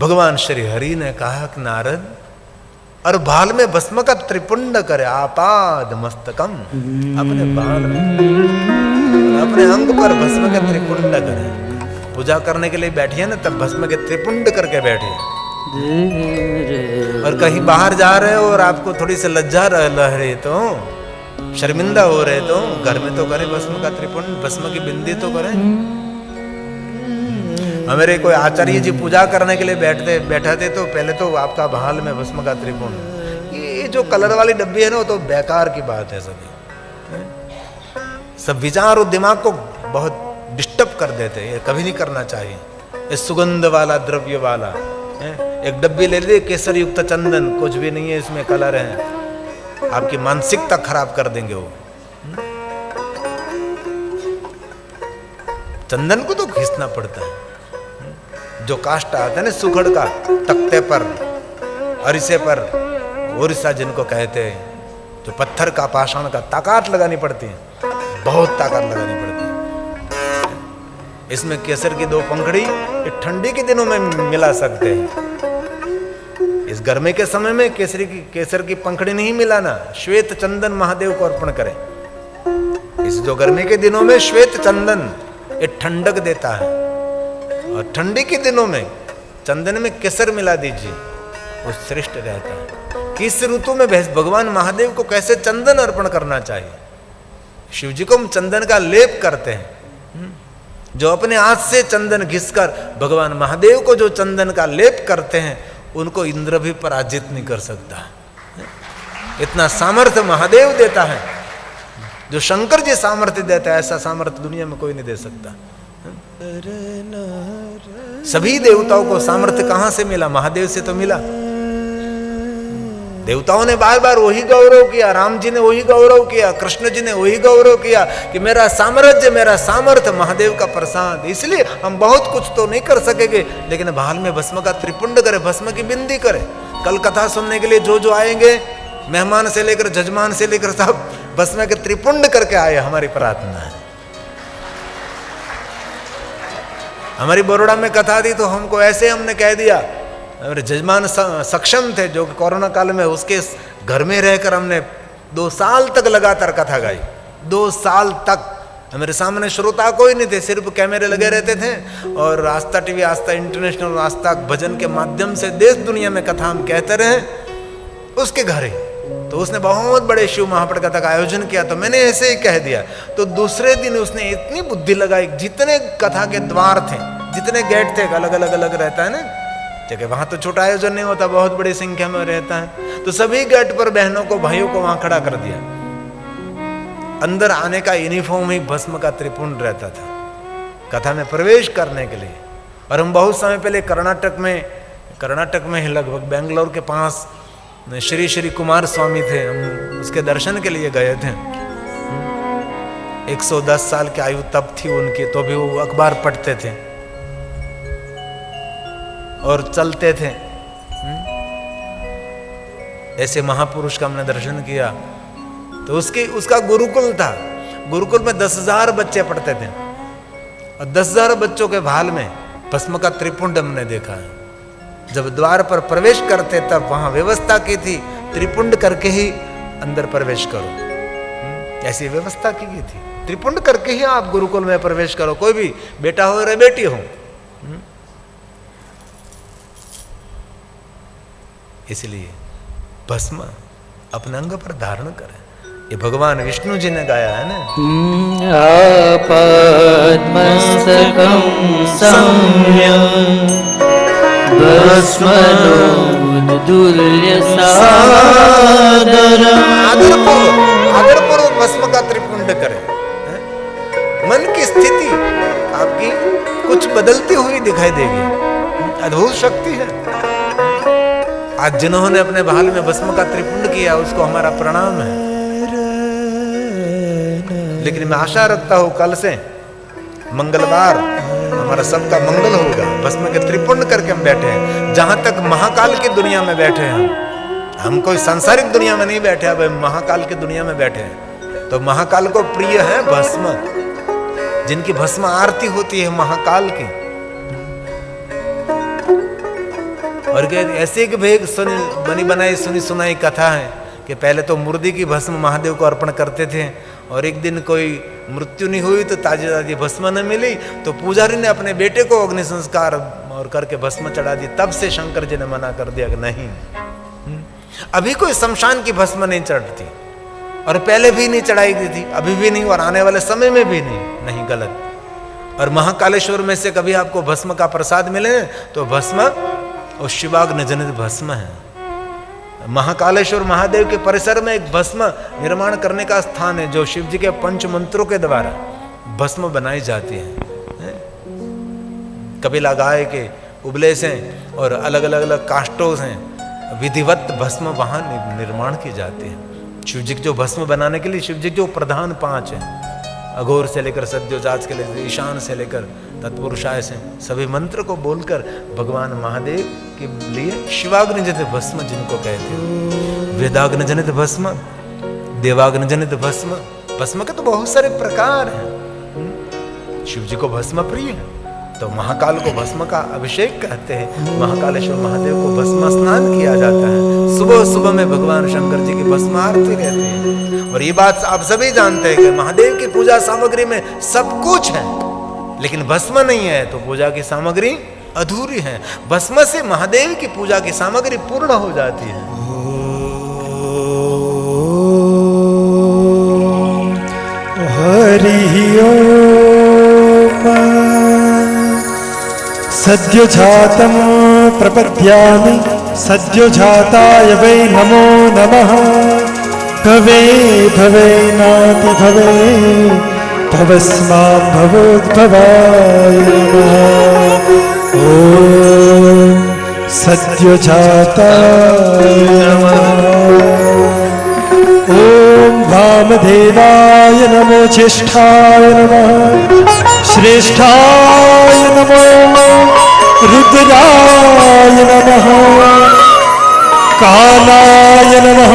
भगवान श्री हरि ने कहा कि नारद, और बाल में भस्म का त्रिपुंड करे, आपाद मस्तकम, अपने बाल में अपने अंग पर भस्म का त्रिपुंड करे। पूजा करने के लिए बैठिए ना, तब भस्म के त्रिपुंड करके बैठिए। और कहीं बाहर जा रहे हो और आपको थोड़ी सी लज्जा लहरे तो, शर्मिंदा हो रहे तो घर में तो करें भस्म का त्रिपुंड, भस्म की बिंदी तो करें। हमारे कोई आचार्य जी पूजा करने के लिए बैठाते तो पहले तो आपका भाल में भस्म का त्रिपुंड। ये जो कलर वाली डब्बी है ना, वो तो बेकार की बात है। सब विचार और दिमाग को बहुत डिस्टर्ब कर देते हैं, ये कभी नहीं करना चाहिए। ये सुगंध वाला, द्रव्य वाला एक डब्बी ले ली, केसर युक्त चंदन, कुछ भी नहीं है इसमें, कलर है, आपकी मानसिकता खराब कर देंगे वो। चंदन को तो घिसना पड़ता है। जो काष्ठ आता है ना सुखड़ का, तख्ते पर, अरिसे पर, ओरिसा जिनको कहते हैं, जो पत्थर का, पाषाण का, ताकत लगानी पड़ती है, बहुत ताकत लगानी पड़ती है। इसमें केसर की 2 पंखड़ी ठंडी के दिनों में मिला सकते हैं। इस गर्मी के समय में केसर की पंखड़ी नहीं मिलाना, श्वेत चंदन महादेव को अर्पण करें। इस जो गर्मी के दिनों में श्वेत चंदन एक ठंडक देता है, और ठंडी के दिनों में चंदन में केसर मिला दीजिए, वो श्रेष्ठ रहता है। किस ऋतु में भगवान महादेव को कैसे चंदन अर्पण करना चाहिए। शिव जी को हम चंदन का लेप करते हैं। जो अपने हाथ से चंदन घिसकर भगवान महादेव को जो चंदन का लेप करते हैं, उनको इंद्र भी पराजित नहीं कर सकता। इतना सामर्थ्य महादेव देता है। जो शंकर जी सामर्थ्य देता है, ऐसा सामर्थ्य दुनिया में कोई नहीं दे सकता। सभी देवताओं को सामर्थ्य कहां से मिला? महादेव से तो मिला। देवताओं ने बार बार वही गौरव किया, राम जी ने वही गौरव किया, कृष्ण जी ने वही गौरव किया कि मेरा साम्राज्य, मेरा सामर्थ्य महादेव का प्रसाद। इसलिए हम बहुत कुछ तो नहीं कर सकेंगे, लेकिन भाल में भस्म का त्रिपुंड करे, भस्म की बिंदी करे। कल कथा सुनने के लिए जो आएंगे, मेहमान से लेकर जजमान से लेकर सब भस्म के त्रिपुंड करके आए, हमारी प्रार्थना है। हमारी बड़ौदा में कथा थी तो हमको ऐसे हमने कह दिया, मेरे जजमान सक्षम थे जो कोरोना काल में, उसके घर में रहकर हमने 2 साल तक लगातार कथा गाई। 2 साल तक मेरे सामने श्रोता कोई नहीं थे, सिर्फ कैमरे लगे रहते थे, और आस्था टीवी, आस्था इंटरनेशनल, आस्था भजन के माध्यम से देश दुनिया में कथा हम कहते रहे। उसके घर ही तो उसने बहुत बड़े शिव महापट कथा का आयोजन किया, तो मैंने ऐसे ही कह दिया। तो दूसरे दिन उसने इतनी बुद्धि लगाई, जितने कथा के द्वार थे, जितने गेट थे, अलग अलग रहता है ना जगह, वहां तो छोटा आयोजन नहीं होता, बहुत बड़ी संख्या में रहता है, तो सभी गेट पर बहनों को, भाइयों को वहां खड़ा कर दिया। अंदर आने का यूनिफॉर्म ही भस्म का त्रिपुंड रहता था कथा में प्रवेश करने के लिए। और हम बहुत समय पहले कर्नाटक में लगभग बेंगलोर के पास श्री श्री कुमार स्वामी थे, हम उसके दर्शन के लिए गए थे। 110 साल की आयु तब थी उनकी, तो भी वो अखबार पढ़ते थे और चलते थे। ऐसे महापुरुष का हमने दर्शन किया। तो उसका गुरुकुल था। गुरुकुल में 10,000 बच्चे पढ़ते थे, और 10,000 बच्चों के भाल में भस्म का त्रिपुंड हमने देखा है। जब द्वार पर प्रवेश करते तब वहां व्यवस्था की थी, त्रिपुंड करके ही अंदर प्रवेश करो, ऐसी व्यवस्था की गई थी। त्रिपुंड करके ही आप गुरुकुल में प्रवेश करो, कोई भी बेटा हो या बेटी हो। इसलिए भस्म अपने अंग पर धारण करें। ये भगवान विष्णु जी ने गाया है ना, पद्मस्तकं सम्यं भस्मनोदुल्य सादरम्। आदरपूर्वक भस्म का त्रिपुंड करें। मन की स्थिति आपकी कुछ बदलती हुई दिखाई देगी, अद्भुत शक्ति है। आज जिन्होंने अपने भाल में भस्म का त्रिपुंड किया, उसको हमारा प्रणाम है। लेकिन मैं आशा रखता हूं कल से मंगलवार हमारा सबका मंगल होगा। भस्म के त्रिपुंड करके हम बैठे हैं। जहां तक महाकाल की दुनिया में बैठे हैं, हम कोई सांसारिक दुनिया में नहीं बैठे, अब महाकाल की दुनिया में बैठे हैं। तो महाकाल को प्रिय है भस्म, जिनकी भस्म आरती होती है महाकाल की। और ऐसे एक भेग सुनी बनी बनाई सुनी सुनाई कथा है कि पहले तो मुर्दी की भस्म महादेव को अर्पण करते थे, और एक दिन कोई मृत्यु नहीं हुई तो ताजी ताजी भस्म न मिली तो पुजारी ने अपने बेटे को अग्नि संस्कार और करके भस्म चढ़ा दी। तब से शंकर जी ने मना कर दिया कि नहीं, अभी कोई शमशान की भस्म नहीं चढ़ती, और पहले भी नहीं चढ़ाई गई थी, अभी भी नहीं, और आने वाले समय में भी नहीं, गलत। और महाकालेश्वर में से कभी आपको भस्म का प्रसाद मिले तो भस्म और शिवाग्नि जनित भस्म है। महाकालेश्वर महादेव के परिसर में एक भस्म निर्माण करने का स्थान है, जो शिव जी के पंच मंत्रों के द्वारा भस्म बनाई जाती है। कपिला गाय के उबले से और अलग अलग अलग काष्ठों से विधिवत भस्म वहां निर्माण की जाती है। शिव जी जो भस्म बनाने के लिए शिव जी जो प्रधान 5 हैं, अघोर से लेकर सद्योजात के लिए ईशान से लेकर तत्पुरुषाय से, सभी मंत्र को बोलकर भगवान महादेव के लिए शिवाग्नि जनित भस्म जिनको कहते हैं, वेदाग्नि जनित भस्म, देवाग्नि जनित भस्म, भस्म के तो बहुत सारे प्रकार हैं। शिव जी को भस्म प्रिय है तो महाकाल को भस्म का अभिषेक कहते हैं। महाकालेश्वर महादेव को भस्म स्नान किया जाता है। सुबह सुबह में भगवान शंकर जी की भस्म आरती रहती है। और ये बात आप सभी जानते हैं कि महादेव की पूजा सामग्री में सब कुछ है, लेकिन भस्म नहीं है तो पूजा की सामग्री अधूरी है। भस्म से महादेव की पूजा की सामग्री पूर्ण हो जाती है। हरि ओम। सद्योजातं प्रपद्यामि सद्योजाताय वै नमो नमः। भवे भवे नाति भवे भवस्मां भवोद्भवाय नमः। ॐ सद्योजाताय नमः। ॐ वामदेवाय नमो ज्येष्ठाय नमः। श्रेष्ठाय नमो रुद्राय नमः। कालाय नमः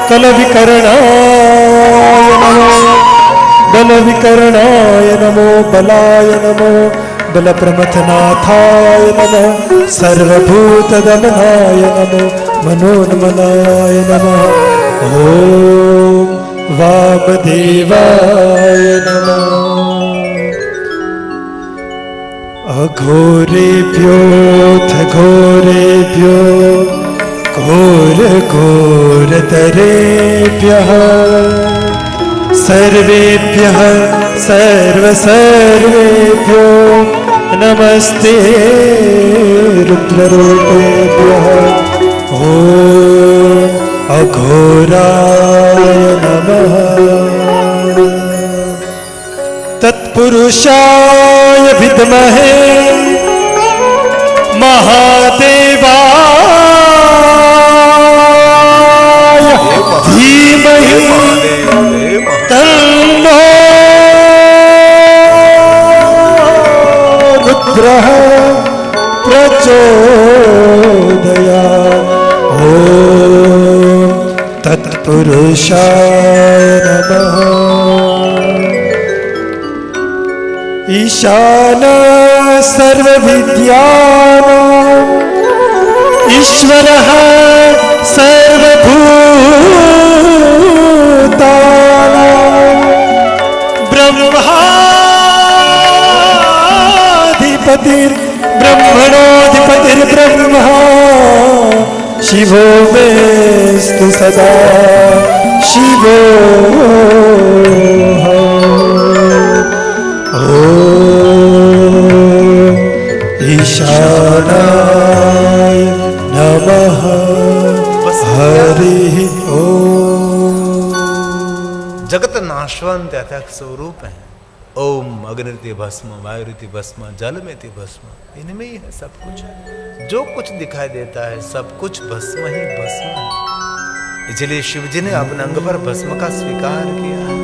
कलविकरणाय नमः। बलविकरणाय नमो बलाय नमो बलप्रमथनाथाय नमः। सर्वभूतदमनाय नमो मनोन्मनाय नमः। ॐ वामदेवाय नमः। अघोरेभ्योऽथ घोरेभ्यो घोर घोरतरेभ्यः सर्वेभ्यः सर्वेभ्यो नमस्ते रुद्ररूपेभ्यः। ॐ अघोराय नमः। तत्पुरुषाय विद्महे महादेवाय धीमहि तन्नो रुद्रः प्रचोदयात्। ॐ तत्पुरुषाय नमः। ईशानः सर्वविद्यानाम् ईश्वरः सर्वभूतानां ब्रह्मणोऽधिपतिर्ब्रह्मा शिवो मेस्तु सदा शिवो। ईशानाय नमः। हरि ओम। जगत नाशवंत अथक स्वरूप है। ओम अग्निति भस्म, वायुरिति भस्म, जल में ति भस्म, इनमें ही है सब कुछ। जो कुछ दिखाई देता है सब कुछ भस्म ही भस्म है। इसलिए शिव जी ने अपने अंग पर भस्म का स्वीकार किया है।